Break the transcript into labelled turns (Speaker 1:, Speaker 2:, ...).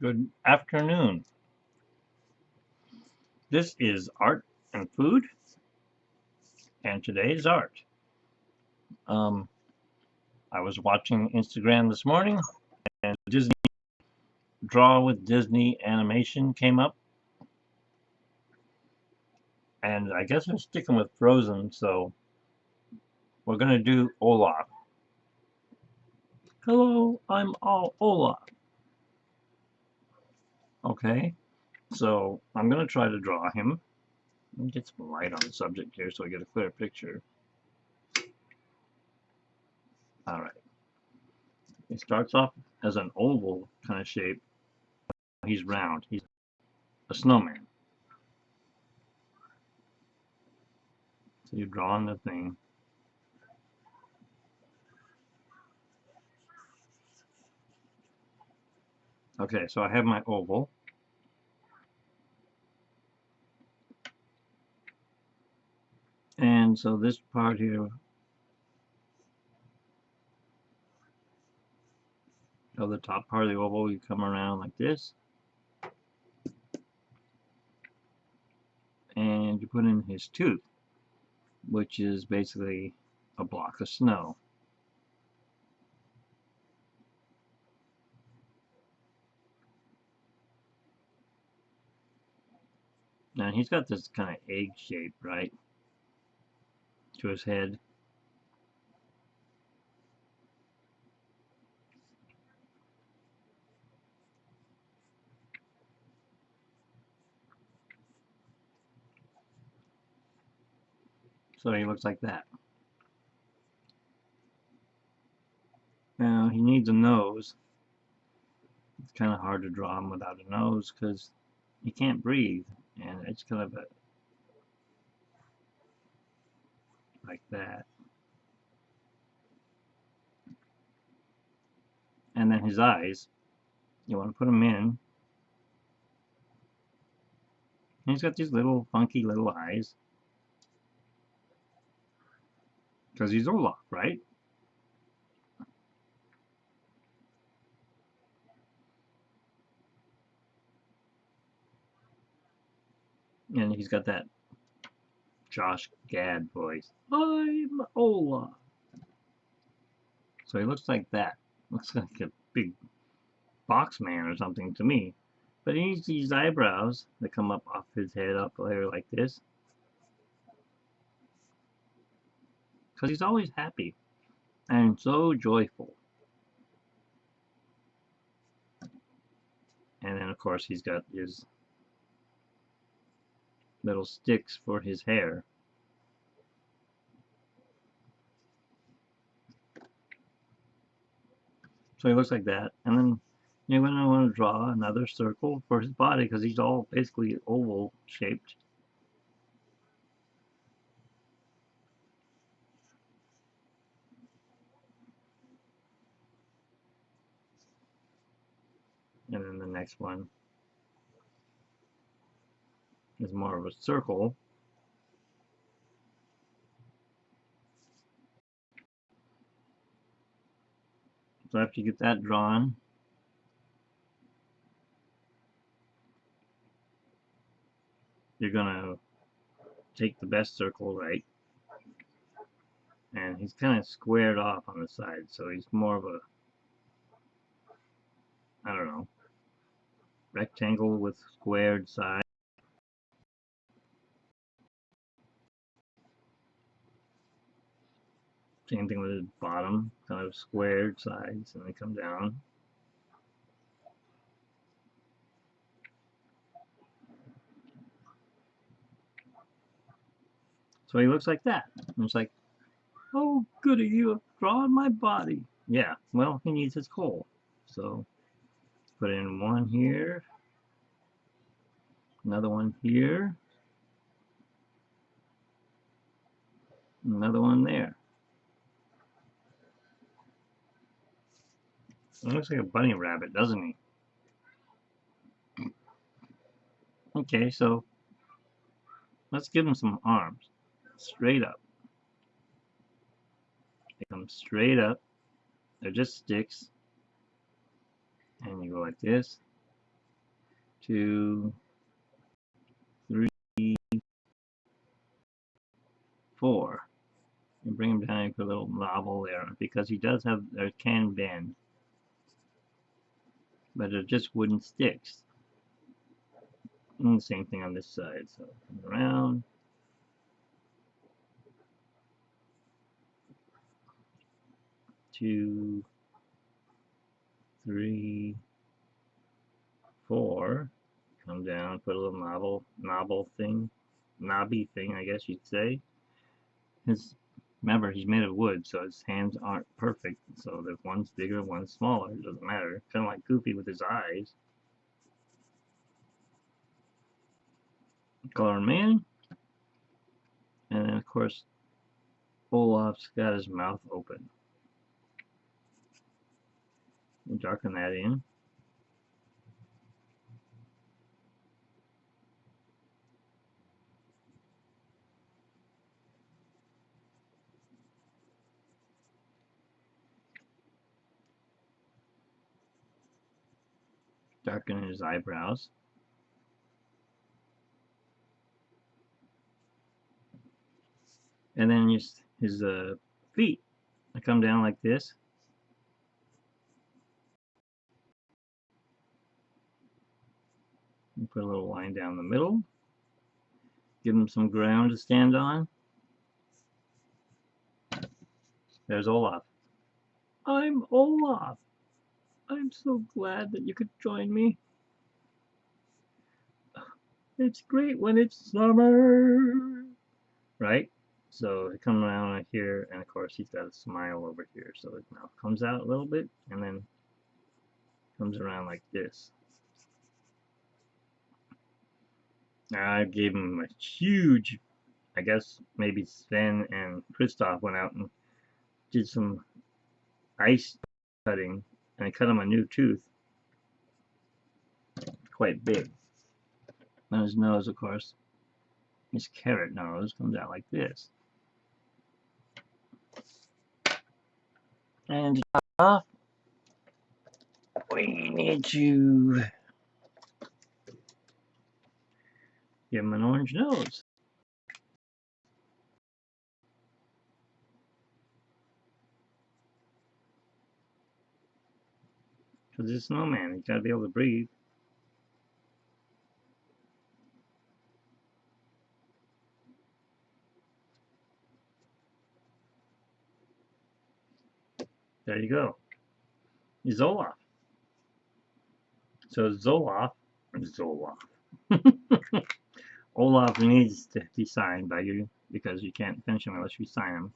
Speaker 1: Good afternoon. This is Art and Food, and today's art. Um, I was watching Instagram this morning, and Disney Draw with Disney animation came up, and I guess they're sticking with Frozen, so we're gonna do Olaf. Hello, I'm all Olaf. Okay, so I'm gonna try to draw him. Let me get some light on the subject here so I get a clear picture. All right. It starts off as an oval kind of shape. He's round. He's a snowman. So you draw on the thing. Okay, so I have my oval. And so this part here of the top part of the oval, you come around like this. And you put in his tooth, which is basically a block of snow. Now he's got this kind of egg shape, right, to his head. So he looks like that. Now he needs a nose. It's kind of hard to draw him without a nose because he can't breathe. And it's kind of like that. And then his eyes, you want to put them in. And he's got these little funky little eyes because he's Olaf, right? And he's got that Josh Gad voice. I'm Olaf. So he looks like that. Looks like a big box man or something to me. But he needs these eyebrows that come up off his head up there like this. Because he's always happy and so joyful. And then, of course, he's got his little sticks for his hair. So he looks like that. And then you're going to want to draw another circle for his body because he's all basically oval shaped. And then the next one is more of a circle. So after you get that drawn, you're going to take the best circle, right? And he's kind of squared off on the side, so he's more of a, I don't know, rectangle with squared sides. Same thing with his bottom, kind of squared sides, and they come down. So he looks like that. And it's like, oh, goody, you have drawn my body. Yeah, well, he needs his coal. So put in one here, another one here, another one there. He looks like a bunny rabbit, doesn't he? Okay, so let's give him some arms. Straight up. They come straight up. They're just sticks. And you go like this. 2, 3, 4. And bring him down for a little novel there, because he does have a can bend, but they're just wooden sticks. And the same thing on this side. So come around. 2, 3, 4. Come down, put a little knobby thing, I guess you'd say. Remember, he's made of wood, so his hands aren't perfect. So if one's bigger, one's smaller, it doesn't matter. Kind of like Goofy with his eyes. Color him in. And then, of course, Olaf's got his mouth open. And darken that in. Darken his eyebrows. And then his feet. I come down like this. And put a little line down the middle. Give him some ground to stand on. There's Olaf. I'm Olaf. I'm so glad that you could join me. It's great when it's summer. Right? So it comes around right here, and of course he's got a smile over here. So his mouth comes out a little bit, and then comes around like this. Now I gave him a huge, I guess maybe Sven and Kristoff went out and did some ice cutting, and I cut him a new tooth. Quite big. On his nose, of course, his carrot nose comes out like this. And to top off, we need to give him an orange nose. Because he's a snowman, he's got to be able to breathe. There you go. He's Olaf. So Zoloff. Olaf needs to be signed by you, because you can't finish him unless you sign him.